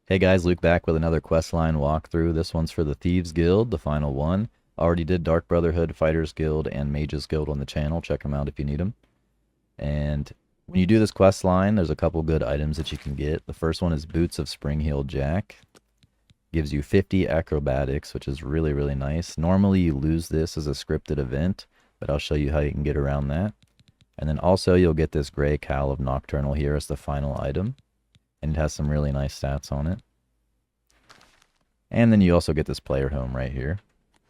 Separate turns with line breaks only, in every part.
Hey guys, Luke back with another Questline walkthrough. This one's for the Thieves Guild, the final one. Already did Dark Brotherhood, Fighters Guild, and Mages Guild on the channel. Check them out if you need them. And when you do this questline, there's a couple good items that you can get. The first one is Boots of Springheel Jack. Gives you 50 acrobatics, which is really, really nice. Normally you lose this as a scripted event, but I'll show you how you can get around that. And then also you'll get this gray cowl of Nocturnal here as the final item. And it has some really nice stats on it. And then you also get this player home right here.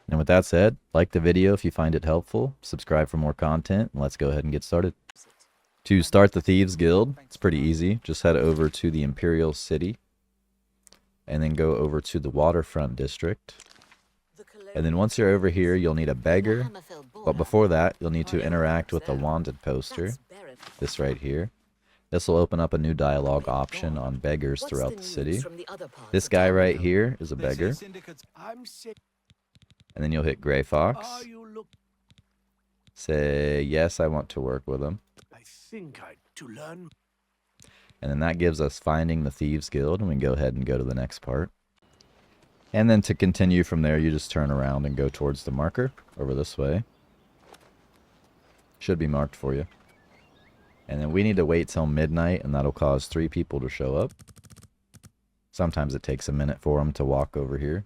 And with that said, like the video if you find it helpful, subscribe for more content, and let's go ahead and get started. To start the Thieves Guild, it's pretty easy. Just head over to the Imperial City, and then go over to the Waterfront District. And then once you're over here, you'll need a beggar, but before that, you'll need to interact with the Wanted poster, this right here. This will open up a new dialogue option on beggars throughout the city. This guy right here is a beggar. And then you'll hit Gray Fox. Say, yes, I want to work with him. And then that gives us finding the Thieves Guild, and we can go ahead and go to the next part. And then to continue from there, you just turn around and go towards the marker over this way. Should be marked for you. And then we need to wait till midnight, and that'll cause 3 people to show up. Sometimes it takes a minute for them to walk over here.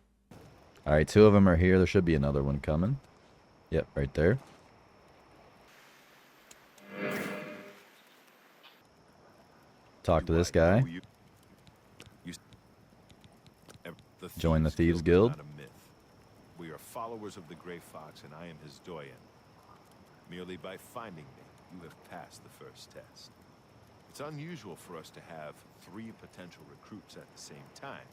Alright, 2 of them are here. There should be another one coming. Yep, right there. Talk to this guy. Join the Thieves Guild.
We are followers of the Gray Fox, and I am his doyen. Merely by finding me, you have passed the first test. It's unusual for us to have 3 potential recruits at the same time.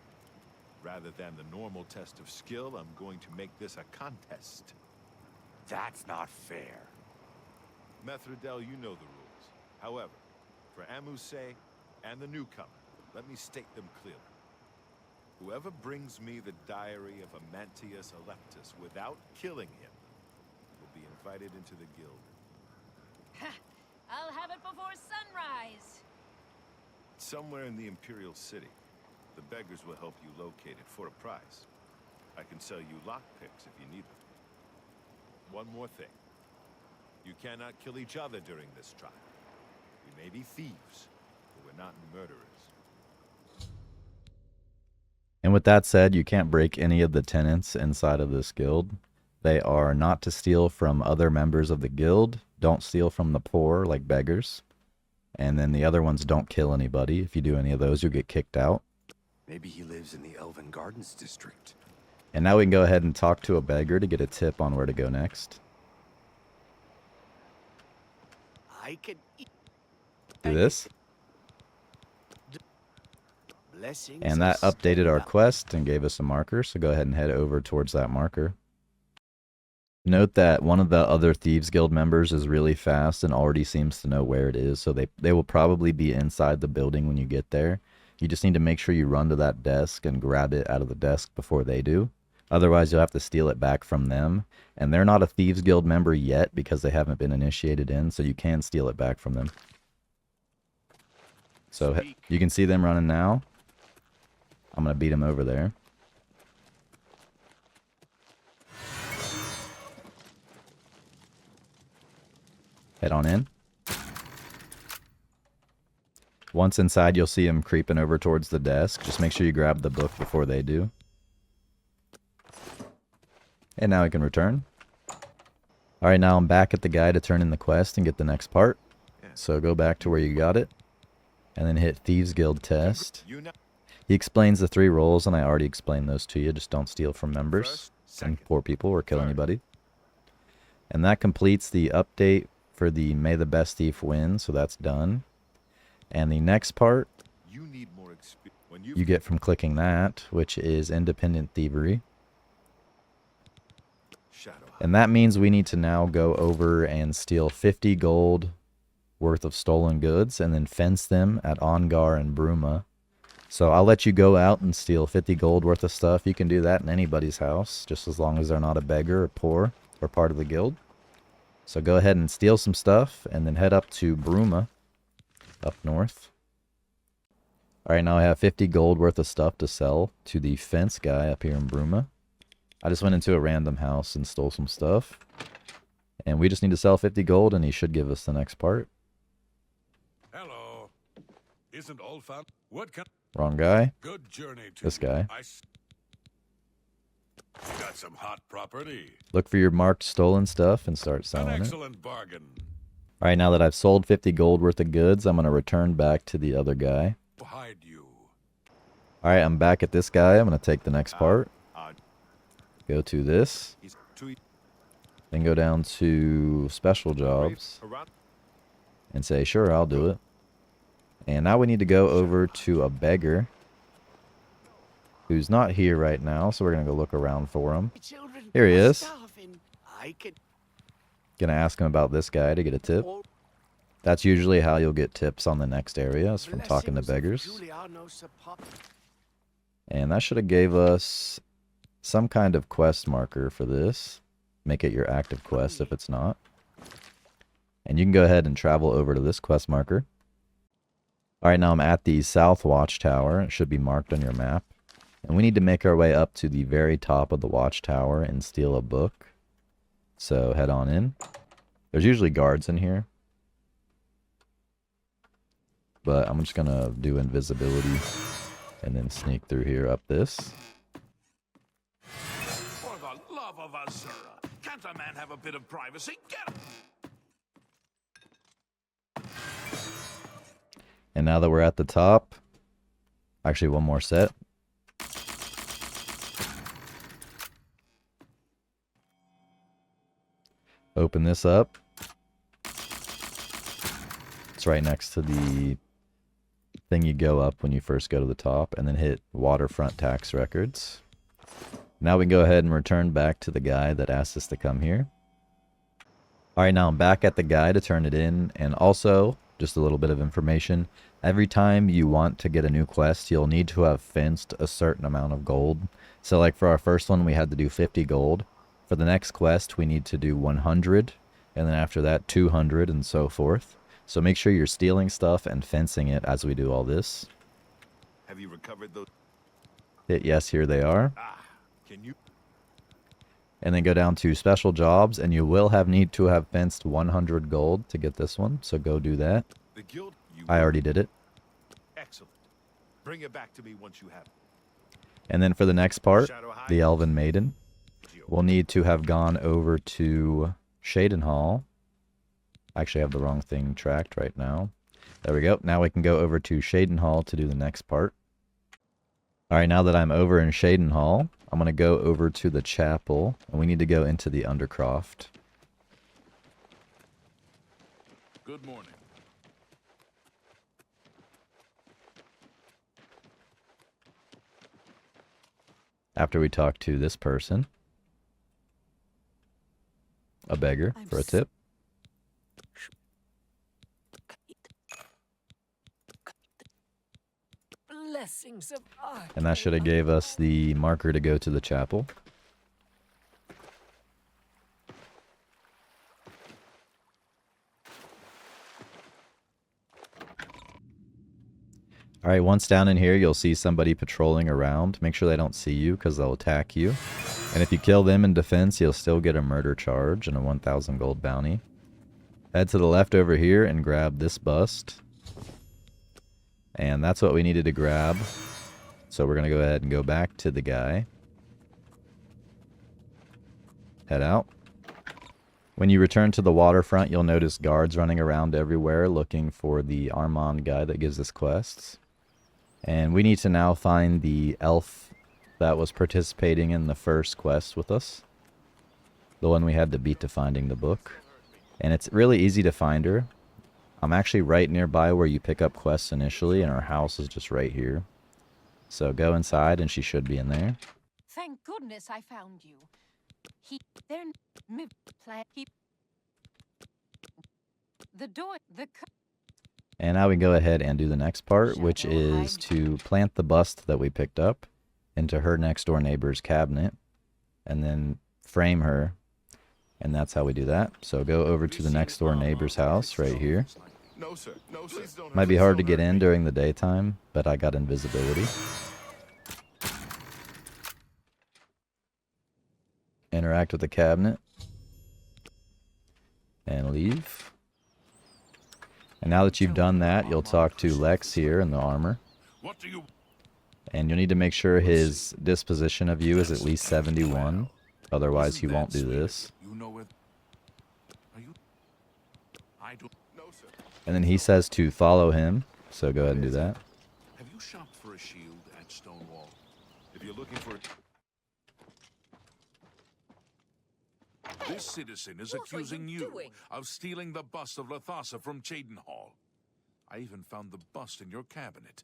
Rather than the normal test of skill, I'm going to make this a contest.
That's not fair.
Methridel, you know the rules. However, for Amuse and the newcomer, let me state them clearly. Whoever brings me the diary of Amantius Eleptus without killing him will be invited into the guild.
I'll have it before sunrise.
Somewhere in the Imperial City, the beggars will help you locate it for a price. I can sell you lockpicks if you need them. One more thing. You cannot kill each other during this trial. We may be thieves, but we're not murderers.
And with that said, you can't break any of the tenets inside of this guild. They are not to steal from other members of the guild. Don't steal from the poor like beggars. And then the other ones, don't kill anybody. If you do any of those, you'll get kicked out.
Maybe he lives in the Elven Gardens district.
And now we can go ahead and talk to a beggar to get a tip on where to go next.
I can
Do this.
Blessings.
And that updated our quest and gave us a marker, so go ahead and head over towards that marker. Note that one of the other Thieves Guild members is really fast and already seems to know where it is, so they will probably be inside the building when you get there. You just need to make sure you run to that desk and grab it out of the desk before they do. Otherwise, you'll have to steal it back from them. And they're not a Thieves Guild member yet because they haven't been initiated in, so you can steal it back from them. So you can see them running now. I'm going to beat them over there. Head on in. Once inside, you'll see him creeping over towards the desk. Just make sure you grab the book before they do. And now we can return. Alright, now I'm back at the guy to turn in the quest and get the next part. So go back to where you got it. And then hit Thieves Guild Test. He explains the 3 roles, and I already explained those to you. Just don't steal from members and poor people or kill anybody. And that completes the update for the May the Best Thief Win, so that's done. And the next part you get from clicking that, which is Independent Thievery. And that means we need to now go over and steal 50 gold worth of stolen goods and then fence them at Ongar and Bruma. So I'll let you go out and steal 50 gold worth of stuff. You can do that in anybody's house, just as long as they're not a beggar or poor or part of the guild. So go ahead and steal some stuff and then head up to Bruma, up north. Alright, now I have 50 gold worth of stuff to sell to the fence guy up here in Bruma. I just went into a random house and stole some stuff. And we just need to sell 50 gold and he should give us the next part.
Hello. Isn't all fun? What can
Wrong guy.
good journey to
This
you.
guy.
Got some hot property.
Look for your marked stolen stuff and start
An
selling it.
excellent bargain.
Alright, now that I've sold 50 gold worth of goods, I'm going to return back to the other guy.
Hide you.
Alright, I'm back at this guy. I'm going to take the next part.
Uh,
Go to this.
he's too
Then go down to special jobs.
around.
And say, sure, I'll do it. And now we need to go over to a beggar. Who's not here right now, so we're going to go look around for him.
Children
Here he
are
is.
starving. I could
Gonna ask him about this guy to get a tip.
all
That's usually how you'll get tips on the next area, is from talking to
blessings of
beggars.
Juliano's apart-
And that should have gave us some kind of quest marker for this. Make it your active quest if it's not. And you can go ahead and travel over to this quest marker. Alright, now I'm at the South Watchtower. It should be marked on your map. And we need to make our way up to the very top of the watchtower and steal a book. So head on in. There's usually guards in here. But I'm just going to do invisibility and then sneak through here up this.
For the love of Azura, can't a man have a bit of privacy? Get him.
And now that we're at the top, actually one more set. Open this up. It's right next to the thing you go up when you first go to the top, and then hit Waterfront Tax Records. Now we can go ahead and return back to the guy that asked us to come here. Alright, now I'm back at the guy to turn it in, and also, just a little bit of information, every time you want to get a new quest, you'll need to have fenced a certain amount of gold. So like for our first one, we had to do 50 gold. For the next quest, we need to do 100, and then after that, 200, and so forth. So make sure you're stealing stuff and fencing it as we do all this.
Have you recovered those?
Hit yes, here they are.
Can you?
And then go down to special jobs, and you will need to have fenced 100 gold to get this one, so go do that.
The guild? You
I already did it.
Excellent. Bring it back to me once you have it.
And then for the next part,
Shadow High.
the Elven Maiden, we'll need to have gone over to Shadowfoot. I actually have the wrong thing tracked right now. There we go. Now we can go over to Shadowfoot to do the next part. Alright, now that I'm over in Shadowfoot, I'm going to go over to the chapel, and we need to go into the Undercroft.
Good morning.
After we talk to this person, a beggar, for a tip.
Blessings of art.
And that should have gave us the marker to go to the chapel. Alright, once down in here, you'll see somebody patrolling around. Make sure they don't see you, because they'll attack you. And if you kill them in defense, you'll still get a murder charge and a 1,000 gold bounty. Head to the left over here and grab this bust. And that's what we needed to grab. So we're going to go ahead and go back to the guy. Head out. When you return to the waterfront, you'll notice guards running around everywhere looking for the Armand guy that gives us quests. And we need to now find the elf that was participating in the first quest with us. The one we had to beat to finding the book. And it's really easy to find her. I'm actually right nearby where you pick up quests initially, and her house is just right here. So go inside, and she should be in there.
Thank goodness I found you. The door,
And now we can go ahead and do the next part, which is to plant the bust that we picked up into her next door neighbor's cabinet, and then frame her. And that's how we do that. So go over to the next door neighbor's house right here.
No, sir. No, please don't.
Might be
please
hard to
don't
get
hurt
in
me.
during the daytime, but I got invisibility. Interact with the cabinet. And leave. And now that you've done that, you'll talk to Lex here in the armor.
What do you...
And you'll need to make sure his disposition of you is at least 71. Otherwise, he
Isn't
won't
that
do
sweet?
this.
You know where... Are you... I do...
No, sir.
And then he says to follow him. So go ahead and do that.
Have you shopped for a shield at Stonewall?
If you're looking for...
This citizen is
What are
accusing
you
you
doing?
of stealing the bust of Lathasa from Cheydinhall. I even found the bust in your cabinet.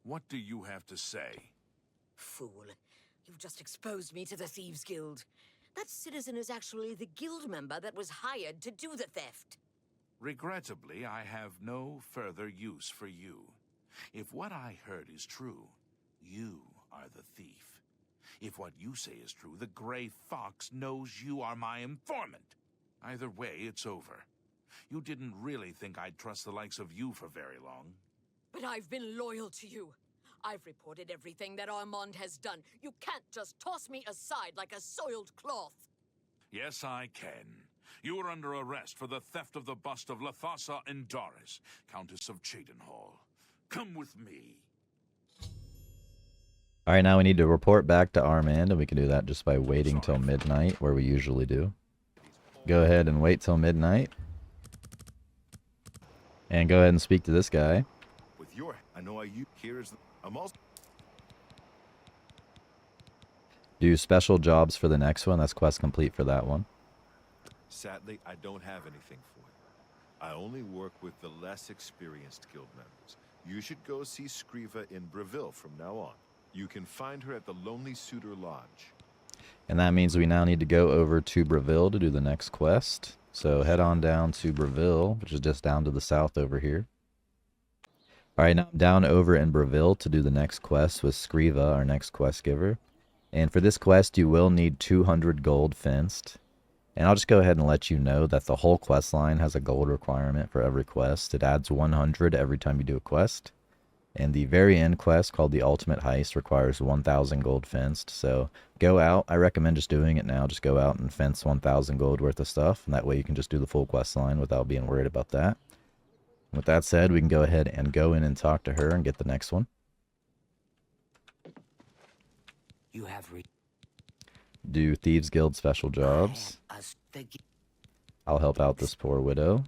What do you have to say?
Fool. You've just exposed me to the Thieves Guild. That citizen is actually the guild member that was hired to do the theft.
Regrettably, I have no further use for you. If what I heard is true, you are the thief. If what you say is true, the Grey Fox knows you are my informant. Either way, it's over. You didn't really think I'd trust the likes of you for very long.
But I've been loyal to you. I've reported everything that Armand has done. You can't just toss me aside like a soiled cloth.
Yes, I can. You are under arrest for the theft of the bust of Lathasa Indaris, Countess of Cheydinhall. Come with me.
Alright, now we need to report back to Armand, and we can do that just by waiting till midnight, where we usually do. Go ahead and wait till midnight. And go ahead and speak to this guy.
With your... I know you... Here's... I'm also...
Do special jobs for the next one. That's quest complete for that one.
Sadly, I don't have anything for you. I only work with the less experienced guild members. You should go see Scriva in Breville from now on. You can find her at the Lonely Suitor Lodge.
And that means we now need to go over to Breville to do the next quest. So head on down to Breville, which is just down to the south over here. Alright, now I'm down over in Breville to do the next quest with Scriva, our next quest giver. And for this quest, you will need 200 gold fenced. And I'll just go ahead and let you know that the whole quest line has a gold requirement for every quest. It adds 100 every time you do a quest. And the very end quest, called the Ultimate Heist, requires 1,000 gold fenced. So go out. I recommend just doing it now. Just go out and fence 1,000 gold worth of stuff. And that way you can just do the full quest line without being worried about that. With that said, we can go ahead and go in and talk to her and get the next one.
You have
Do Thieves Guild special jobs. I'll help out this poor widow.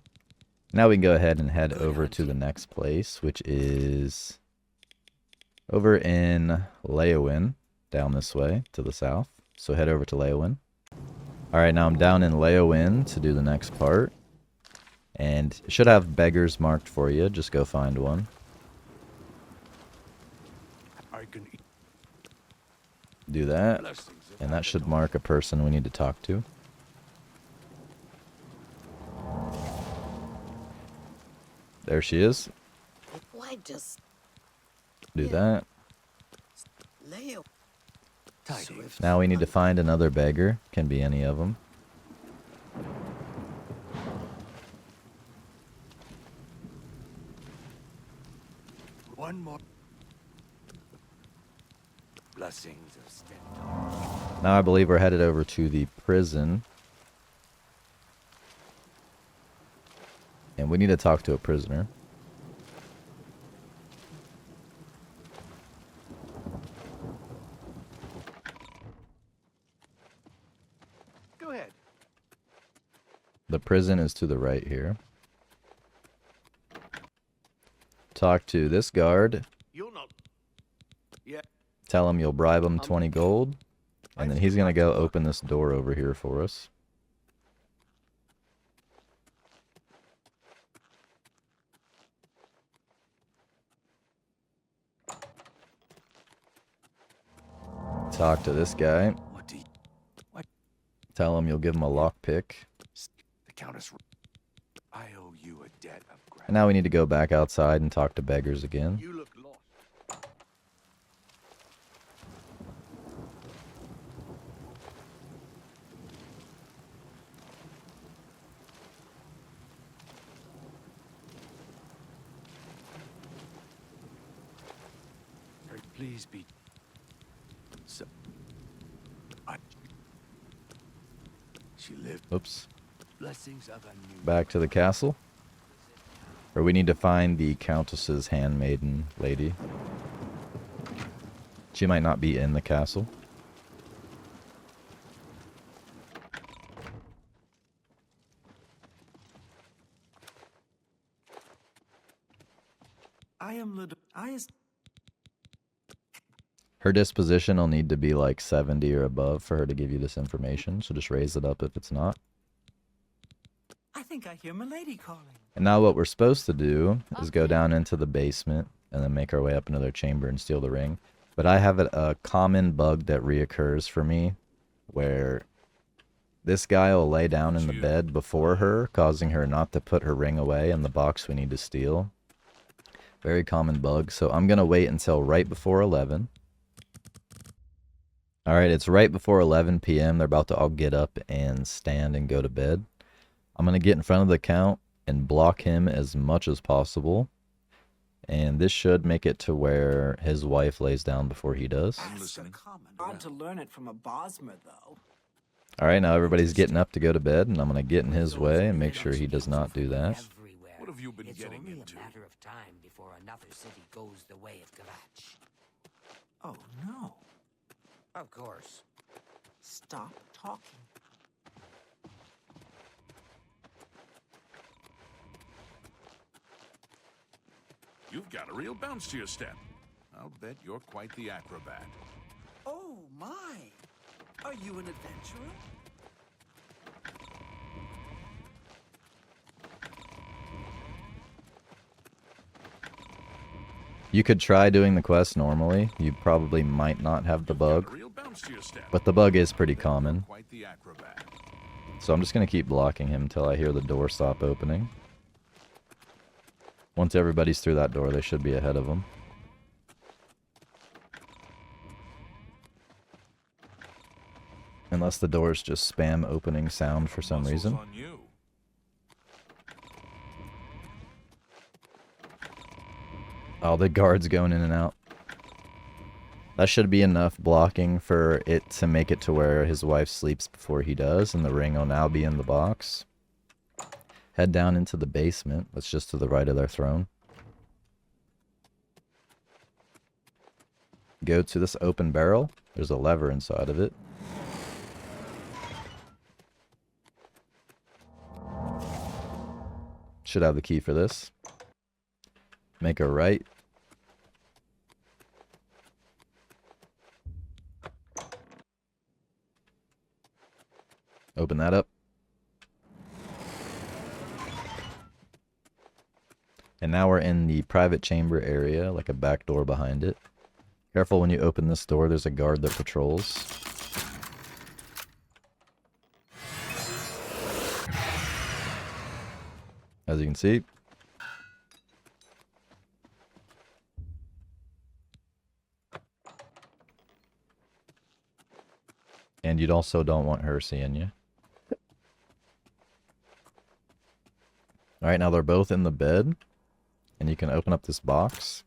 Now we can go ahead and head over to the next place, which is over in Leyawiin, down this way to the south. So head over to Leyawiin. Alright, now I'm down in Leyawiin to do the next part. And it should have beggars marked for you. Just go find one.
I can eat
Do that.
blessings.
And that should mark a person we need to talk to. There she is.
Why just
Do that.
Leo?
Now we need to find another beggar. Can be any of them.
One more. Blessings of Stendarr.
Now I believe we're headed over to the prison. And we need to talk to a prisoner.
Go ahead.
The prison is to the right here. Talk to this guard.
You'll not. Yeah.
Tell him you'll bribe him 20 gold. And then he's going to go open this door over here for us. Talk to this guy.
What do you... What?
Tell him you'll give him a lockpick.
The Countess... I owe you a debt of
And
gratitude.
now we need to go back outside and talk to beggars again.
You look lost. Please be. So. She lived.
Oops.
Blessings of a new.
Back to the castle. Or we need to find the Countess's handmaiden lady. She might not be in the castle. Her disposition will need to be like 70 or above for her to give you this information, so just raise it up if it's not.
I think I hear Milady calling.
And now what we're supposed to do is go down into the basement and then make our way up into their chamber and steal the ring. But I have a common bug that reoccurs for me, where this guy will lay down in the bed before her, causing her not to put her ring away in the box we need to steal. Very common bug, so I'm going to wait until right before 11. Alright, it's right before 11 p.m. They're about to all get up and stand and go to bed. I'm going to get in front of the Count and block him as much as possible. And this should make it to where his wife lays down before he does.
Hard to learn it from a Bosmer, though.
Alright, now everybody's getting up to go to bed, and I'm going to get in his way and make sure he does not do that.
What have you been getting into?
It's only a matter of time before another city goes the way of Kvatch.
Oh, no.
Of course.
Stop talking.
You've got a real bounce to your step. I'll bet you're quite the acrobat.
Oh, my. Are you an adventurer?
You could try doing the quest normally. You probably might not have the bug, but the bug is pretty common. So I'm just going to keep blocking him until I hear the door stop opening. Once everybody's through that door, they should be ahead of them. Unless the doors just spam opening sound for some reason. Oh, the guard's going in and out. That should be enough blocking for it to make it to where his wife sleeps before he does, and the ring will now be in the box. Head down into the basement. That's just to the right of their throne. Go to this open barrel. There's a lever inside of it. Should have the key for this. Make a right. Open that up. And now we're in the private chamber area, like a back door behind it. Careful when you open this door, there's a guard that patrols. As you can see. And you also don't want her seeing you. Alright, now they're both in the bed. And you can open up this box.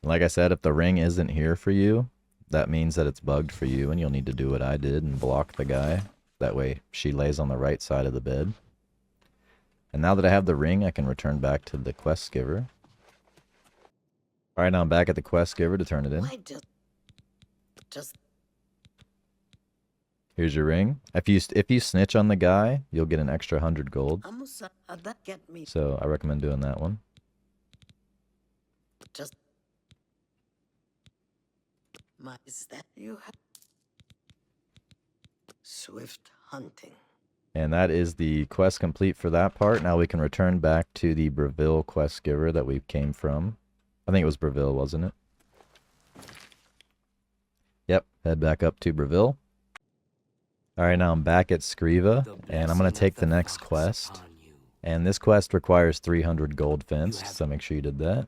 Like I said, if the ring isn't here for you, that means that it's bugged for you, and you'll need to do what I did and block the guy. That way she lays on the right side of the bed. And now that I have the ring, I can return back to the quest giver. Alright, now I'm back at the quest giver to turn it in.
Why just...
Here's your ring. If you snitch on the guy, you'll get an extra 100 gold.
How'd that get me?
So I recommend doing that one.
Just... Is that you have... Swift hunting.
And that is the quest complete for that part. Now we can return back to the Breville quest giver that we came from. I think it was Breville, wasn't it? Yep, head back up to Breville. Alright, now I'm back at Scriva, and I'm going to take the next quest. And this quest requires 300 gold fence, so make sure you did that.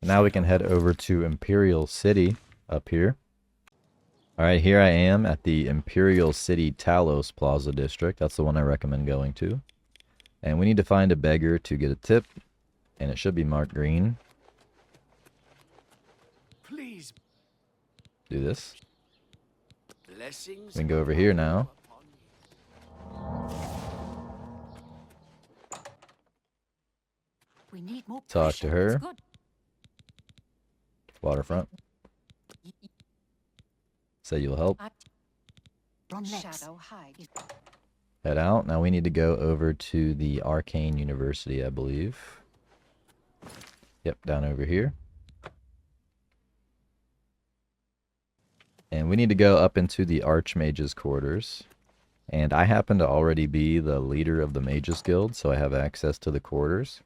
Now we can head over to Imperial City up here. Alright, here I am at the Imperial City Talos Plaza District. That's the one I recommend going to. And we need to find a beggar to get a tip. And it should be marked green.
Please.
Do this.
Blessings.
We can go over here now.
We need more
Talk to
pressure.
her.
It's good.
Waterfront. Say you'll help.
Shadow hide.
Head out. Now we need to go over to the Arcane University, I believe. Yep, down over here. And we need to go up into the Archmage's quarters. And I happen to already be the leader of the Mages Guild, so I have access to the quarters.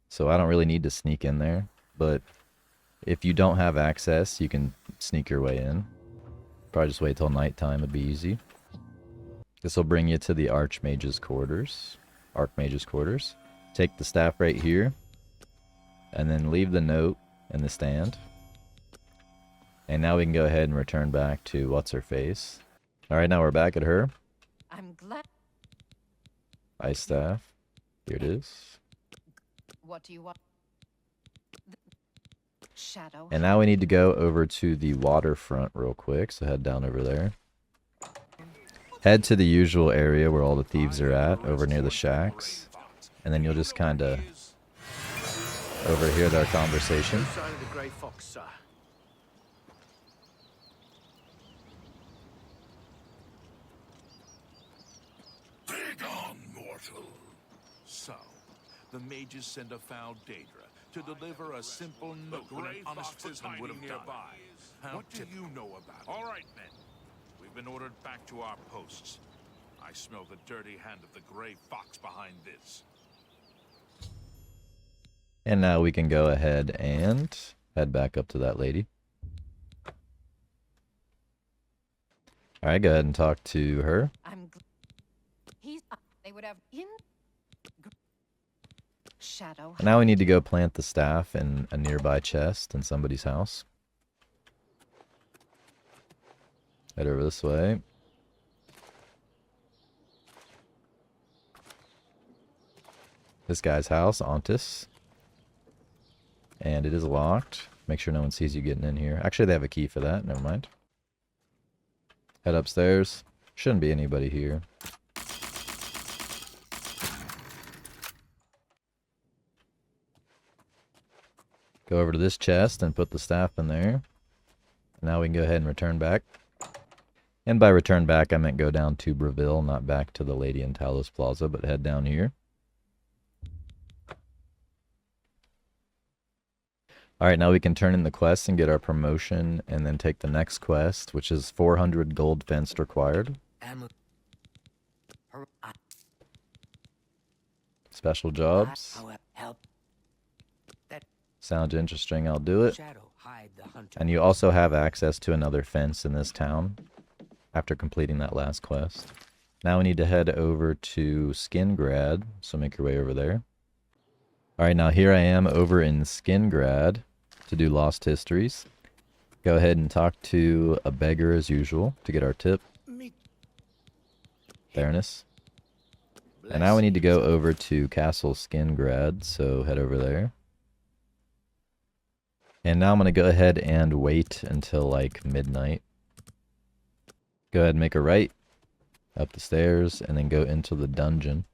So I don't really need to sneak in there. But if you don't have access, you can sneak your way in. Probably just wait till nighttime, it'd be easy. This will bring you to the Archmage's quarters. Archmage's quarters. Take the staff right here. And then leave the note in the stand. And now we can go ahead and return back to what's-her-face. Alright, now we're back at her.
I'm glad.
Ice staff. Here it is.
What do you want? Shadow.
And now we need to go over to the waterfront real quick. So head down over there. Head to the usual area where all the thieves are at, over near the shacks. And then you'll just kind of overhear their conversation.
Side of the Grey Fox, sir.
Begone, mortal. So, the mages send a foul Daedra to deliver a simple note when an honest footman would have nearby.
What do you know about it?
All right, men. We've been ordered back to our posts. I smell the dirty hand of the Grey Fox behind this.
And now we can go ahead and head back up to that lady. Alright, go ahead and talk to her.
They would have in shadow.
And now we need to go plant the staff in a nearby chest in somebody's house. Head over this way. This guy's house, Ontis. And it is locked. Make sure no one sees you getting in here. Actually, they have a key for that. Never mind. Head upstairs. Shouldn't be anybody here. Go over to this chest and put the staff in there. Now we can go ahead and return back. And by return back, I meant go down to Breville, not back to the Lady in Talos Plaza, but head down here. Alright, now we can turn in the quest and get our promotion, and then take the next quest, which is 400 gold fenced required. Special jobs. Sounds interesting, I'll do it. And you also have access to another fence in this town after completing that last quest. Now we need to head over to Skingrad, so make your way over there. Alright, now here I am over in Skingrad to do Lost Histories. Go ahead and talk to a beggar as usual to get our tip. Fairness. And now we need to go over to Castle Skingrad, so head over there. And now I'm going to go ahead and wait until like midnight. Go ahead and make a right up the stairs and then go into the dungeon.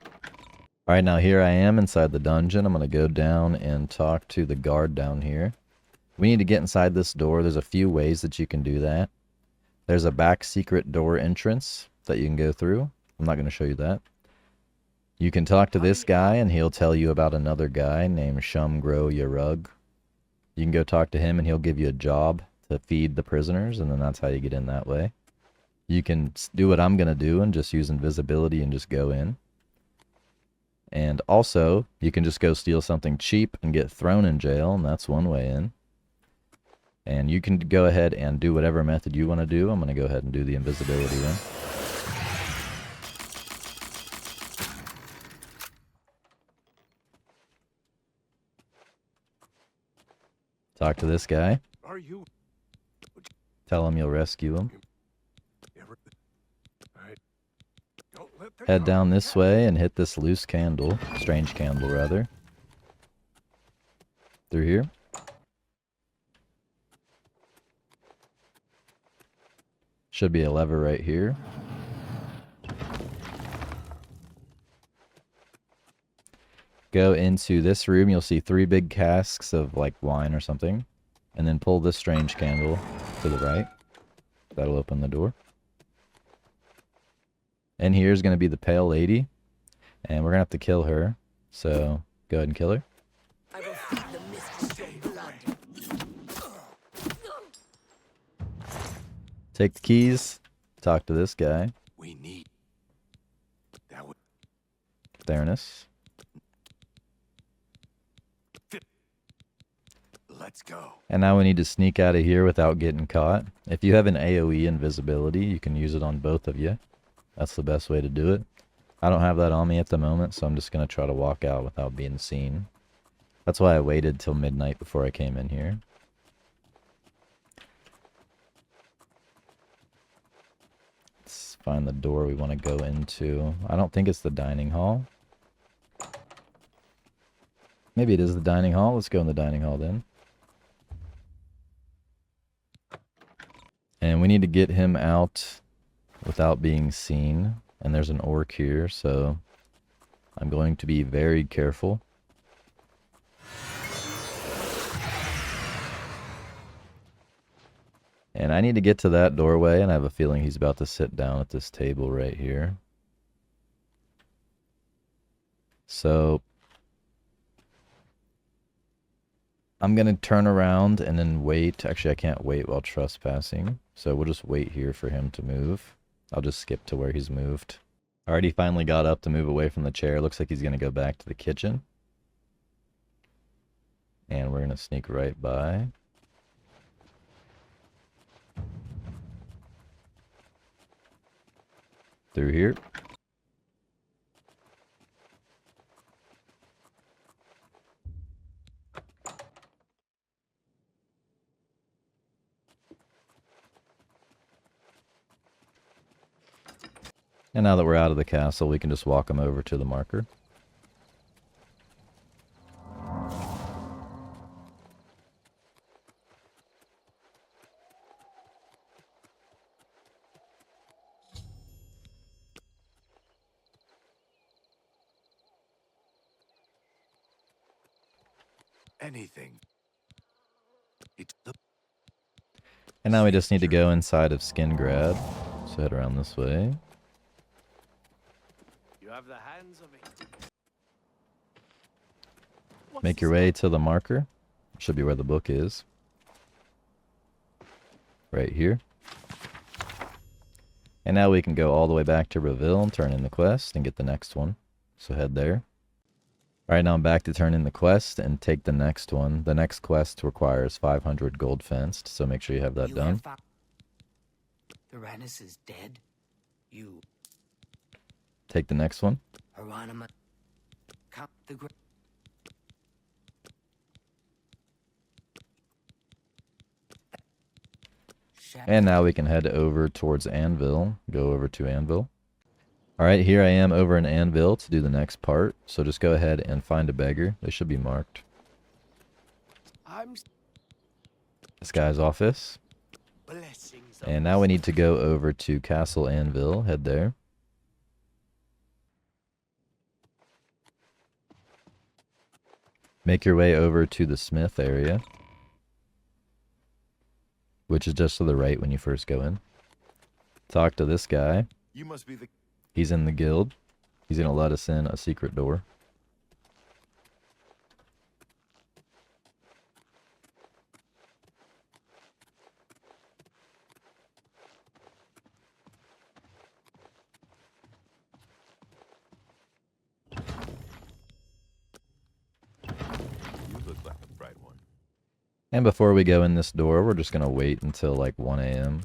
Alright, now here I am inside the dungeon. I'm going to go down and talk to the guard down here. We need to get inside this door. There's a few ways that you can do that. There's a back secret door entrance that you can go through. I'm not going to show you that. You can talk to this guy and he'll tell you about another guy named Shumgro Yarug. You can go talk to him and he'll give you a job to feed the prisoners, and then that's how you get in that way. You can do what I'm going to do and just use invisibility and just go in. And also, you can just go steal something cheap and get thrown in jail, and that's one way in. And you can go ahead and do whatever method you want to do. I'm going to go ahead and do the invisibility one. Talk to this guy.
Are you?
Tell him you'll rescue him. head down this way and hit this loose candle, strange candle rather. Through here. Should be a lever right here. Go into this room, you'll see 3 big casks of like wine or something. And then pull this strange candle to the right. That'll open the door. And here's going to be the pale lady. And we're going to have to kill her. So, go ahead and kill her.
I will feed the mistress your blood.
Take the keys. Talk to this guy.
We need. That would.
Theranos.
Let's go.
And now we need to sneak out of here without getting caught. If you have an AoE invisibility, you can use it on both of you. That's the best way to do it. I don't have that on me at the moment, so I'm just going to try to walk out without being seen. That's why I waited till midnight before I came in here. Let's find the door we want to go into. I don't think it's the dining hall. Maybe it is the dining hall. Let's go in the dining hall then. And we need to get him out without being seen. And there's an orc here, so I'm going to be very careful. And I need to get to that doorway, and I have a feeling he's about to sit down at this table right here. So I'm going to turn around and then wait. Actually, I can't wait while trespassing. So we'll just wait here for him to move. I'll just skip to where he's moved. Alright, he finally got up to move away from the chair. Looks like he's going to go back to the kitchen. And we're going to sneak right by. Through here. And now that we're out of the castle, we can just walk him over to the marker.
Anything.
And now we just need to go inside of Skingrad. So head around this way.
You have the hands of it.
Make your way to the marker. Should be where the book is. Right here. And now we can go all the way back to Reveal and turn in the quest and get the next one. So head there. Alright, now I'm back to turn in the quest and take the next one. The next quest requires 500 gold fenced, so make sure you have that done.
Tyrannus is dead. You,
Take the next one.
Hieronymus, count the great.
And now we can head over towards Anvil. Go over to Anvil. Alright, here I am over in Anvil to do the next part. So just go ahead and find a beggar. They should be marked. This guy's office. And now we need to go over to Castle Anvil. Head there. Make your way over to the smith area, which is just to the right when you first go in. Talk to this guy.
You must be the...
He's in the guild. He's going to let us in a secret door.
You look like a bright one.
And before we go in this door, we're just going to wait until like 1 a.m.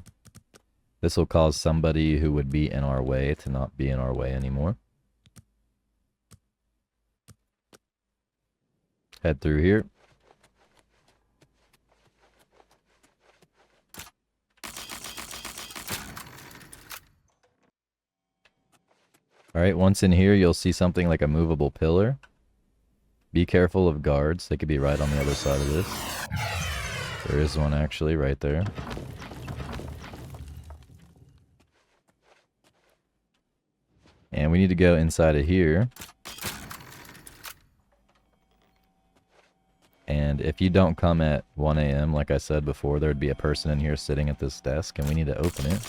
This will cause somebody who would be in our way to not be in our way anymore. Head through here. Alright, once in here, you'll see something like a movable pillar. Be careful of guards. They could be right on the other side of this. There is one actually right there. And we need to go inside of here. And if you don't come at 1 a.m., like I said before, there'd be a person in here sitting at this desk, and we need to open it.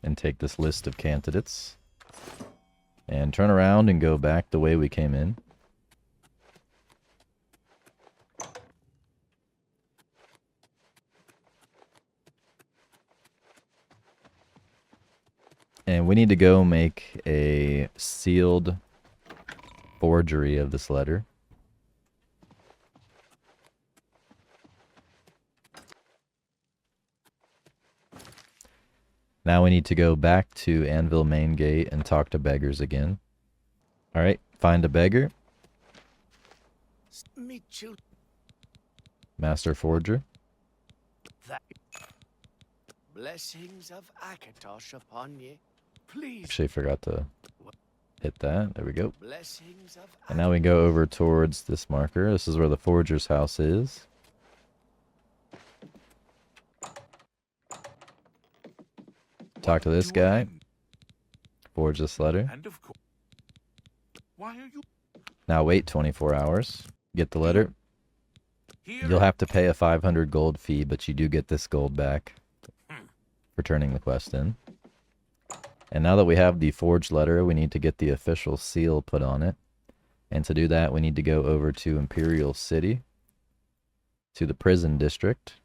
And take this list of candidates. And turn around and go back the way we came in. And we need to go make a sealed forgery of this letter. Now we need to go back to Anvil Main Gate and talk to beggars again. Alright, find a beggar. Master Forger.
Blessings of Akatosh upon ye. Please.
Actually forgot to hit that. There we go.
Blessings of
And now we go over towards this marker. This is where the forger's house is. Talk to this guy. Forge this letter.
And of course. Why are you
Now wait 24 hours. Get the letter.
here?
You'll have to pay a 500 gold fee, but you do get this gold back for turning the quest in. And now that we have the forged letter, we need to get the official seal put on it. And to do that, we need to go over to Imperial City, to the prison district,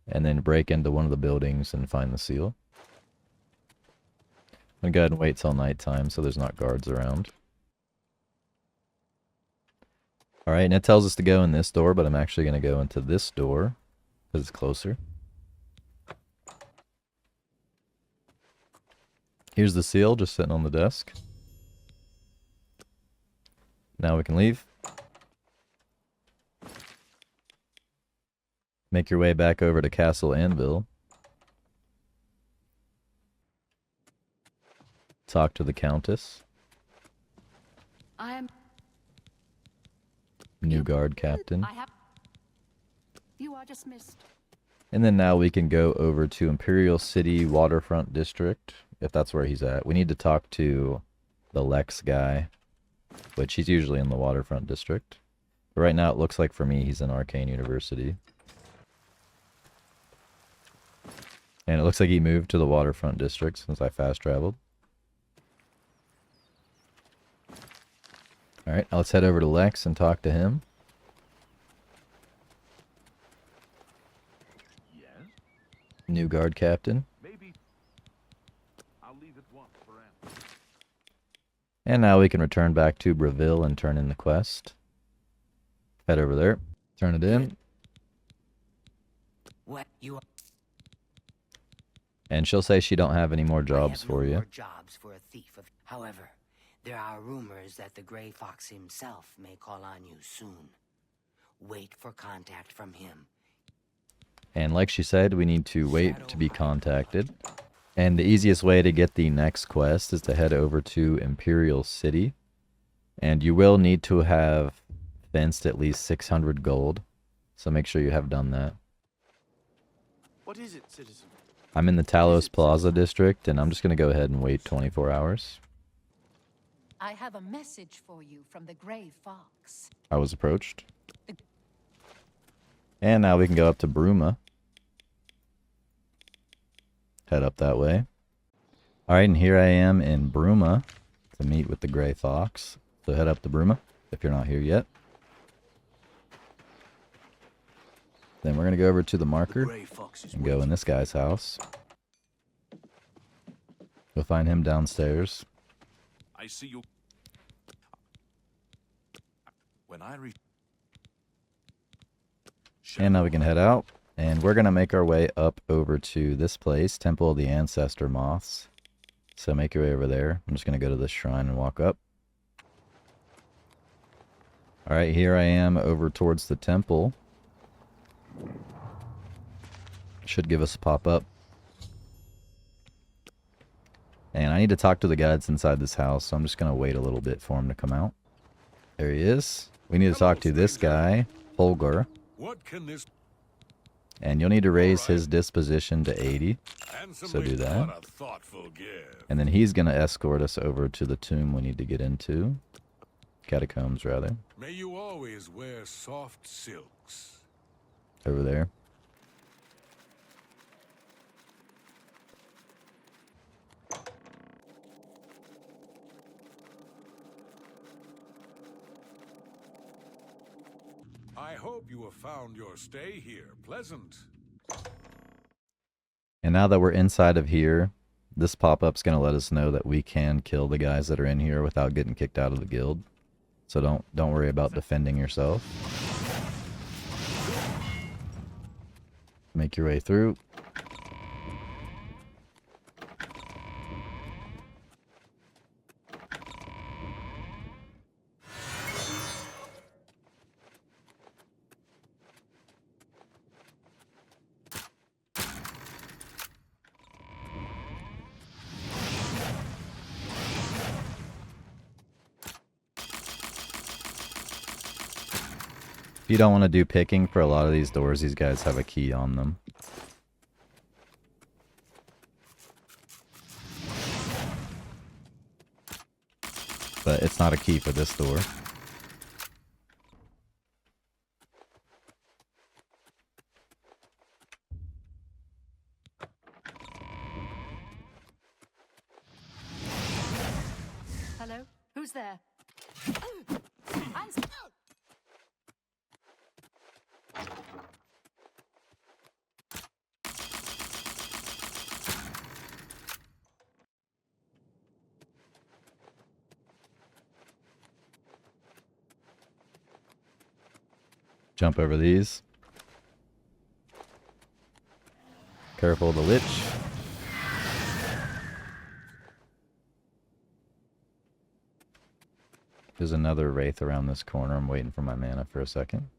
and then break into one of the buildings and find the seal. I'm gonna go ahead and wait till nighttime so there's not guards around. Alright, and it tells us to go in this door, but I'm actually going to go into this door because it's closer. Here's the seal just sitting on the desk. Now we can leave. Make your way back over to Castle Anvil. Talk to the Countess.
I am
New guard captain.
You are dismissed.
And then now we can go over to Imperial City Waterfront District, if that's where he's at. We need to talk to the Lex guy, which he's usually in the Waterfront District. But right now it looks like for me he's in Arcane University. And it looks like he moved to the Waterfront District since I fast traveled. Alright, let's head over to Lex and talk to him.
Yes.
New guard captain.
Maybe I'll leave it once for answer.
And now we can return back to Breville and turn in the quest. Head over there. Turn it in.
What you are?
And she'll say she don't have any more jobs for you.
More jobs for a thief. However, there are rumors that the Grey Fox himself may call on you soon. Wait for contact from him.
And like she said, we need to wait to be contacted. And the easiest way to get the next quest is to head over to Imperial City. And you will need to have fenced at least 600 gold. So make sure you have done that.
What is it, citizen?
I'm in the Talos Plaza district, and I'm just going to go ahead and wait 24 hours.
I have a message for you from the Grey Fox.
I was approached. And now we can go up to Bruma. Head up that way. Alright, and here I am in Bruma to meet with the Grey Fox. So head up to Bruma if you're not here yet. Then we're going to go over to the marker and go in this guy's house. You'll find him downstairs.
I see you. When I reach.
And now we can head out. And we're going to make our way up over to this place, Temple of the Ancestor Moths. So make your way over there. I'm just going to go to this shrine and walk up. Alright, here I am over towards the temple. Should give us a pop-up. And I need to talk to the guys inside this house, so I'm just going to wait a little bit for him to come out. There he is. We need to talk to this guy, Burglar.
What can this
And you'll need to raise his disposition to 80. So do that.
What a thoughtful gift.
And then he's going to escort us over to the tomb we need to get into. Catacombs, rather.
May you always wear soft silks.
Over there.
I hope you have found your stay here pleasant.
And now that we're inside of here, this pop-up's going to let us know that we can kill the guys that are in here without getting kicked out of the guild. So don't worry about defending yourself. Make your way through. If you don't want to do picking for a lot of these doors, these guys have a key on them. But it's not a key for this door.
Hello? Who's there?
Jump over these. Careful of the lich. There's another wraith around this corner. I'm waiting for my mana for a second.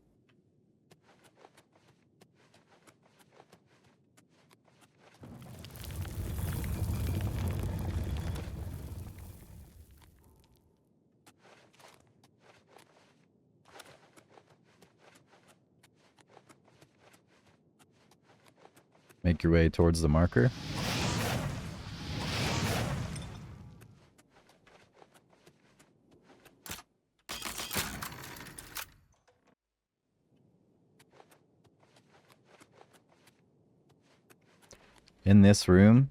Make your way towards the marker. In this room,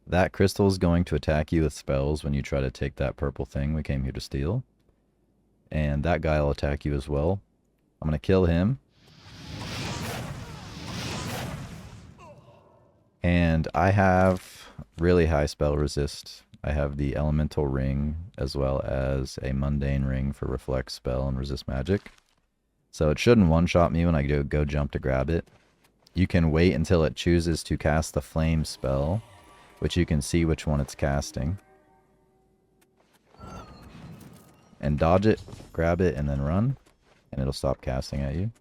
that crystal is going to attack you with spells when you try to take that purple thing we came here to steal. And that guy will attack you as well. I'm going to kill him. And I have really high spell resist. I have the elemental ring as well as a mundane ring for reflect spell and resist magic. So it shouldn't one-shot me when I go jump to grab it. You can wait until it chooses to cast the flame spell, which you can see which one it's casting. And dodge it, grab it, and then run, and it'll stop casting at you.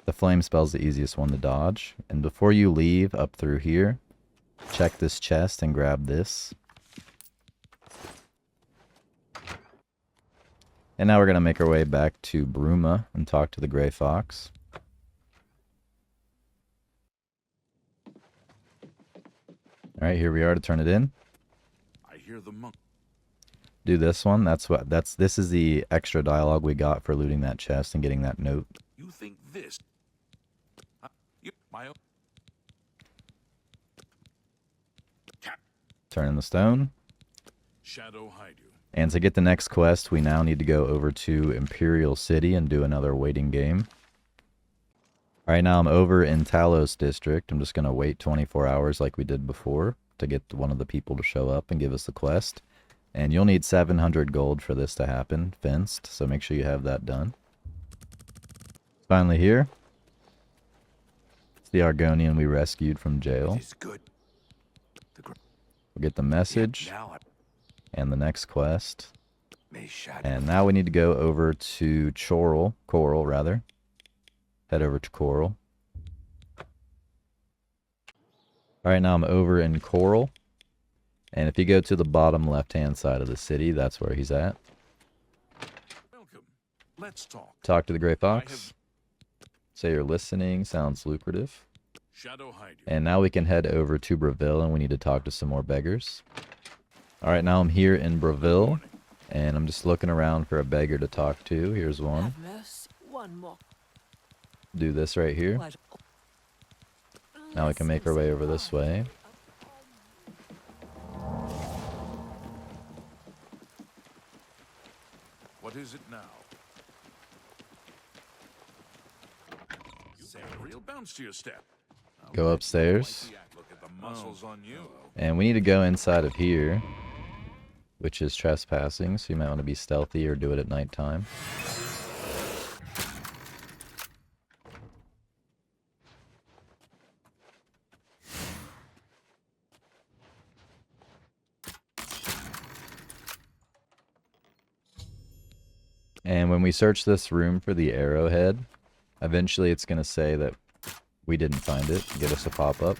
The flame spell's the easiest one to dodge. And before you leave up through here, check this chest and grab this. And now we're going to make our way back to Bruma and talk to the Grey Fox. Alright, here we are to turn it in.
I hear the monk.
Do this one. This is the extra dialogue we got for looting that chest and getting that note.
You think this? My own.
Turn in the stone.
Shadow hide you.
And to get the next quest, we now need to go over to Imperial City and do another waiting game. Alright, now I'm over in Talos District. I'm just going to wait 24 hours like we did before to get one of the people to show up and give us the quest. And you'll need 700 gold for this to happen, fenced, so make sure you have that done. Finally here. It's the Argonian we rescued from jail.
It is good.
We'll get the message.
Yeah, now
And the next quest.
may shadow.
And now we need to go over to Coral, rather. Head over to Coral. Alright, now I'm over in Coral. And if you go to the bottom left-hand side of the city, that's where he's at.
Welcome. Let's talk.
Talk to the Grey Fox. Say you're listening. Sounds lucrative.
Shadow hide you.
And now we can head over to Breville, and we need to talk to some more beggars. Alright, now I'm here in Breville, and I'm just looking around for a beggar to talk to. Here's one.
One more.
Do this right here. Now we can make our way over this way.
What is it now? Say a real bounce to your step.
Go upstairs.
Look at the muscles on you.
And we need to go inside of here, which is trespassing, so you might want to be stealthy or do it at nighttime. And when we search this room for the arrowhead, eventually it's going to say that we didn't find it. Give us a pop-up.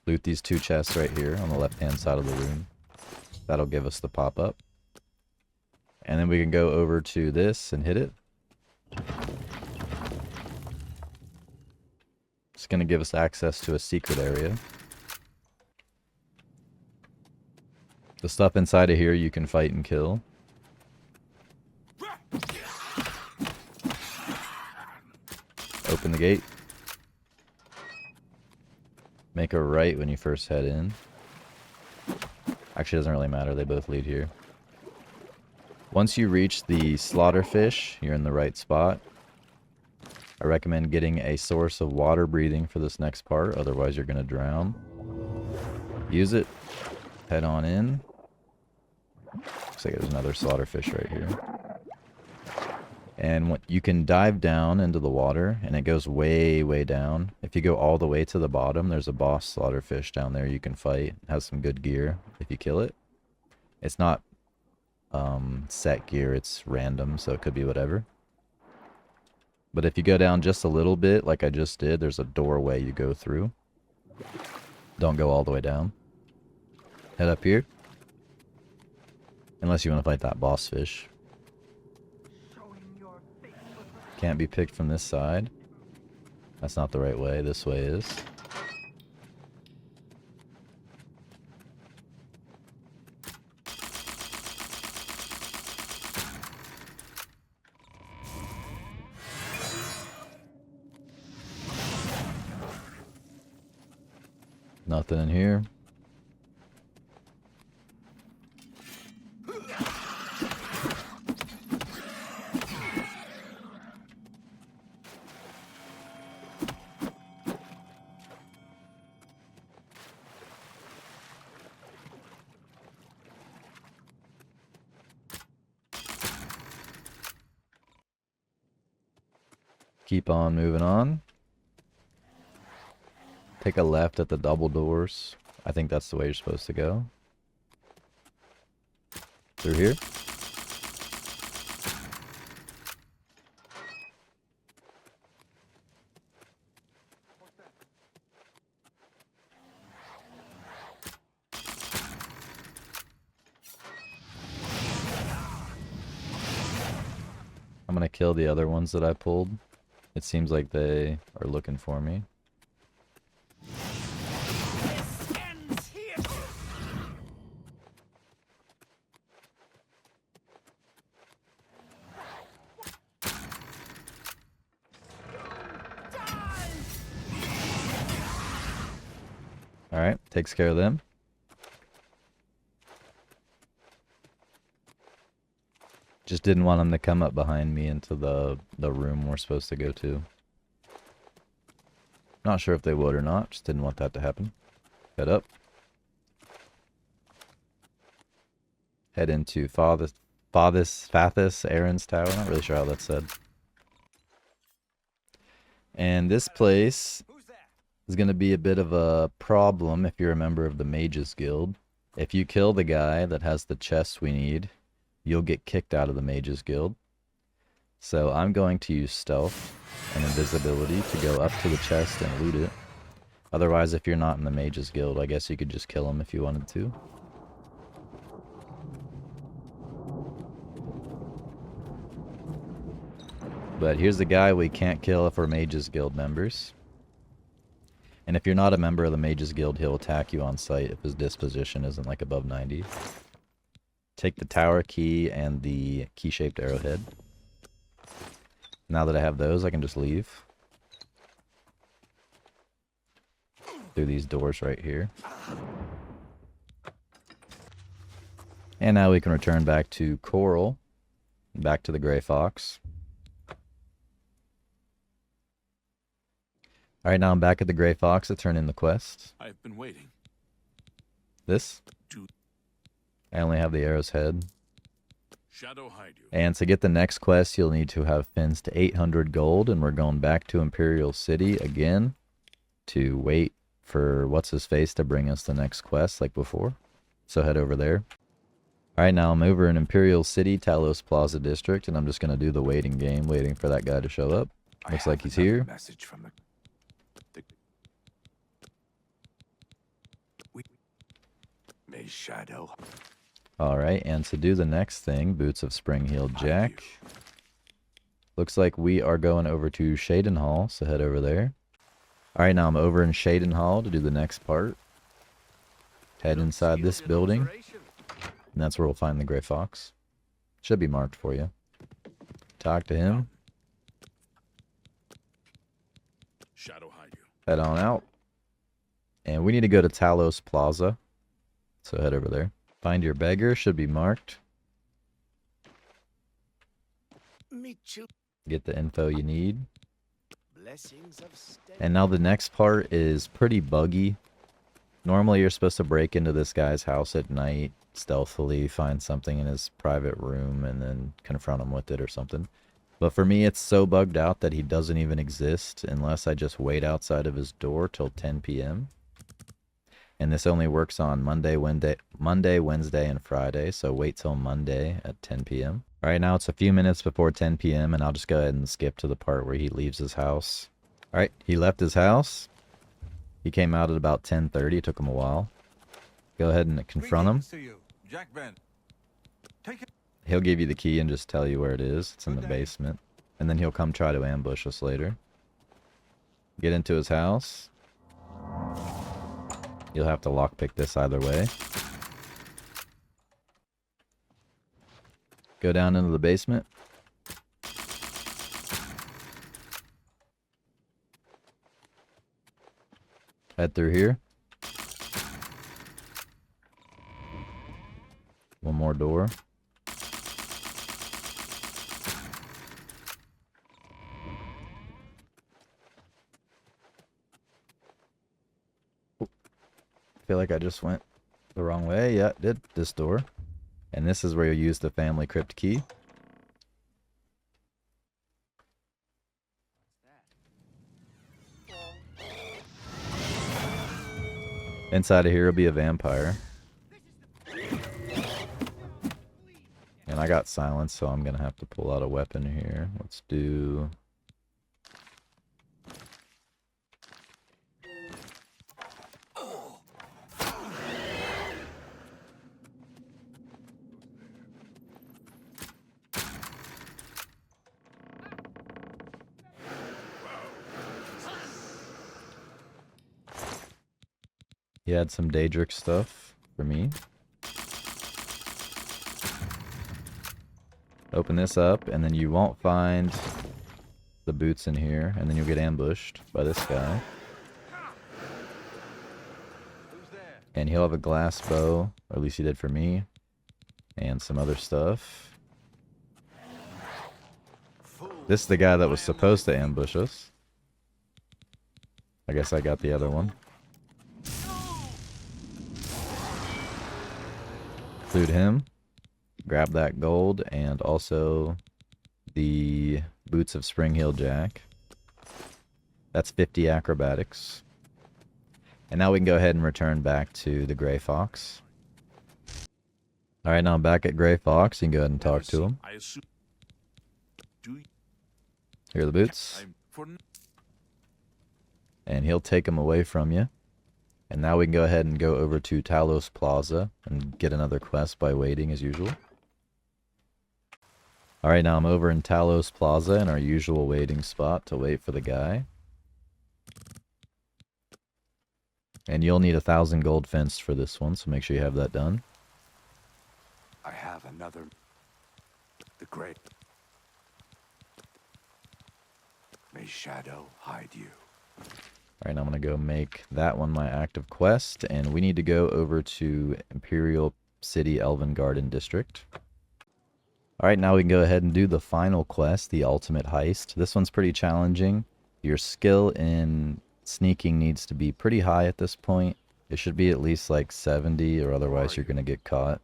Loot these 2 chests right here on the left-hand side of the room. That'll give us the pop-up. And then we can go over to this and hit it. It's going to give us access to a secret area. The stuff inside of here you can fight and kill. Open the gate. Make a right when you first head in. Actually, it doesn't really matter. They both lead here. Once you reach the slaughterfish, you're in the right spot. I recommend getting a source of water breathing for this next part. Otherwise, you're going to drown. Use it. Head on in. Looks like there's another slaughterfish right here. And you can dive down into the water, and it goes way, way down. If you go all the way to the bottom, there's a boss slaughterfish down there you can fight. It has some good gear if you kill it. It's not set gear, it's random, so it could be whatever. But if you go down just a little bit, like I just did, there's a doorway you go through. Don't go all the way down. Head up here. Unless you want to fight that boss fish. Can't be picked from this side. That's not the right way. This way is. Nothing in here. Keep on moving on. Take a left at the double doors. I think that's the way you're supposed to go. Through here. I'm gonna kill the other ones that I pulled. It seems like they are looking for me. Alright, takes care of them. Just didn't want them to come up behind me into the room we're supposed to go to. Not sure if they would or not, just didn't want that to happen. Head up. Head into Fathis, Aaron's Tower. Not really sure how that's said. And this place is going to be a bit of a problem if you're a member of the Mages Guild. If you kill the guy that has the chests we need, you'll get kicked out of the Mages Guild. So I'm going to use stealth and invisibility to go up to the chest and loot it. Otherwise, if you're not in the Mages Guild, I guess you could just kill him if you wanted to. But here's the guy we can't kill if we're Mages Guild members. And if you're not a member of the Mages Guild, he'll attack you on sight if his disposition isn't like above 90. Take the tower key and the key-shaped arrowhead. Now that I have those, I can just leave. Through these doors right here. And now we can return back to Coral. Back to the Grey Fox. Alright, now I'm back at the Grey Fox to turn in the quest.
I've been waiting.
This? I only have the arrow's head.
Shadow hide you.
And to get the next quest, you'll need to have fins to 800 gold, and we're going back to Imperial City again to wait for what's-his-face to bring us the next quest like before. So head over there. Alright, now I'm over in Imperial City, Talos Plaza District, and I'm just going to do the waiting game, waiting for that guy to show up. Looks like he's here.
Message from the May Shadow.
Alright, and to do the next thing, Boots of Springheel Jack. Looks like we are going over to Shaden Hall, so head over there. Alright, now I'm over in Shaden Hall to do the next part. Head inside this building. And that's where we'll find the Grey Fox. Should be marked for you. Talk to him.
Shadow hide you.
Head on out. And we need to go to Talos Plaza. So head over there. Find your beggar. Should be marked. Get the info you need. And now the next part is pretty buggy. Normally you're supposed to break into this guy's house at night, stealthily find something in his private room, and then confront him with it or something. But for me, it's so bugged out that he doesn't even exist unless I just wait outside of his door till 10 p.m. And this only works on Monday, Wednesday, and Friday, so wait till Monday at 10 p.m. Alright, now it's a few minutes before 10 p.m. and I'll just go ahead and skip to the part where he leaves his house. Alright, he left his house. He came out at about 10:30. It took him a while. Go ahead and confront him. He'll give you the key and just tell you where it is. It's in the basement. And then he'll come try to ambush us later. Get into his house. You'll have to lockpick this either way. Go down into the basement. Head through here. One more door. I feel like I just went the wrong way. Yeah, it did. This door. And this is where you use the family crypt key. Inside of here will be a vampire. And I got silence, so I'm going to have to pull out a weapon here. Let's do... He had some Daedric stuff for me. Open this up, and then you won't find the boots in here, and then you'll get ambushed by this guy. And he'll have a glass bow, or at least he did for me, and some other stuff. This is the guy that was supposed to ambush us. I guess I got the other one. Loot him, grab that gold, and also the Boots of Springheel Jack. That's 50 acrobatics. And now we can go ahead and return back to the Grey Fox. Alright, now I'm back at Grey Fox. You can go ahead and talk to him. Here are the boots. And he'll take them away from you. And now we can go ahead and go over to Talos Plaza and get another quest by waiting as usual. Alright, now I'm over in Talos Plaza in our usual waiting spot to wait for the guy. And you'll need 1,000 gold fenced for this one, so make sure you have that done.
I have another. The great. May shadow hide you.
Alright, I'm going to go make that one my active quest, and we need to go over to Imperial City Elven Garden District. Alright, now we can go ahead and do the final quest, the Ultimate Heist. This one's pretty challenging. Your skill in sneaking needs to be pretty high at this point. It should be at least like 70, or otherwise you're going to get caught.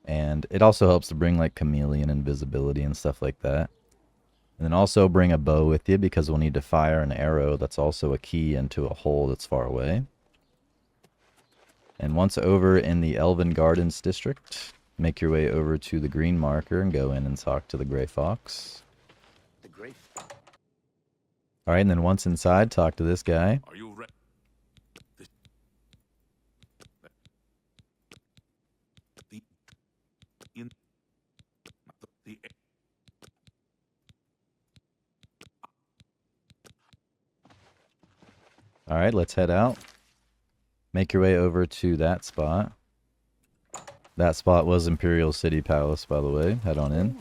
And it also helps to bring like chameleon invisibility and stuff like that. And then also bring a bow with you, because we'll need to fire an arrow that's also a key into a hole that's far away. And once over in the Elven Gardens district, make your way over to the green marker and go in and talk to the Grey Fox.
The great.
Alright, and then once inside, talk to this guy.
Are you ready?
Alright, let's head out. Make your way over to that spot. That spot was Imperial City Palace, by the way. Head on in.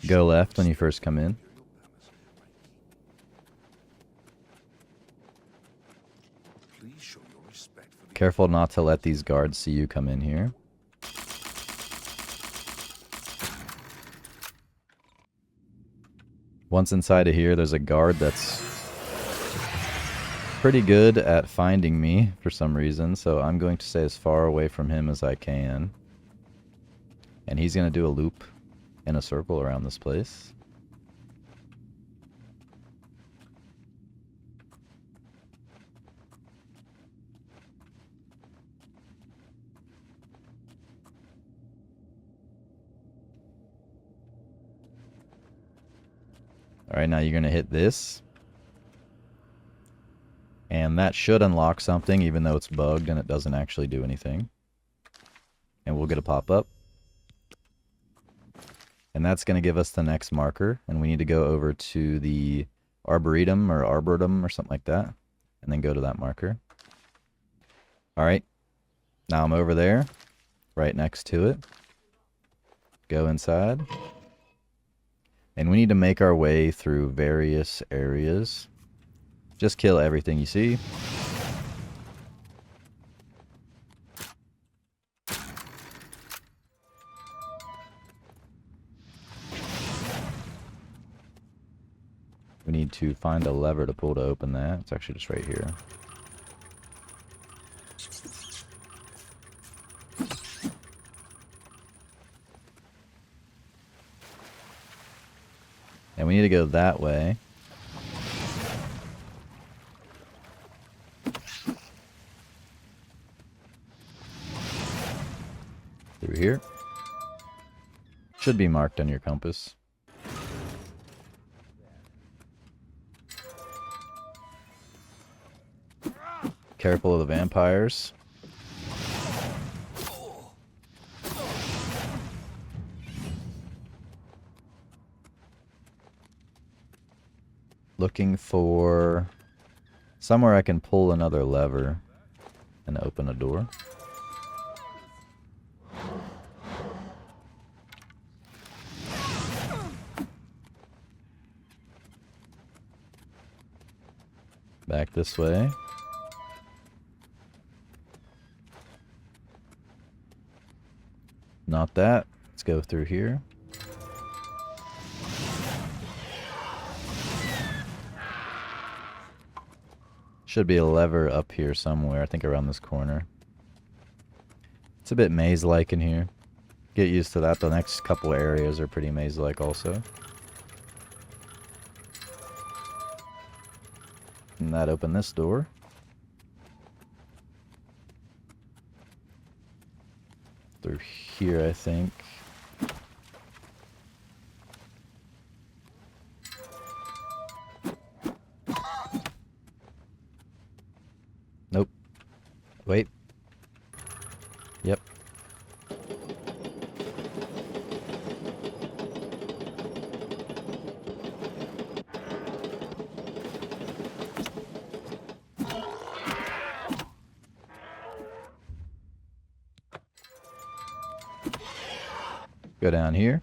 Go left when you first come in. Careful not to let these guards see you come in here. Once inside of here, there's a guard that's pretty good at finding me for some reason, so I'm going to stay as far away from him as I can. And he's going to do a loop in a circle around this place. Alright, now you're going to hit this. And that should unlock something, even though it's bugged and it doesn't actually do anything. And we'll get a pop-up. And that's going to give us the next marker. And we need to go over to the Arboretum or Arboretum or something like that. And then go to that marker. Alright. Now I'm over there. Right next to it. Go inside. And we need to make our way through various areas. Just kill everything you see. We need to find a lever to pull to open that. It's actually just right here. And we need to go that way. Through here. Should be marked on your compass. Careful of the vampires. Looking for somewhere I can pull another lever and open a door. Back this way. Not that. Let's go through here. Should be a lever up here somewhere, I think around this corner. It's a bit maze-like in here. Get used to that. The next couple areas are pretty maze-like also. And that opened this door. Through here, I think. Wait. Yep. Go down here.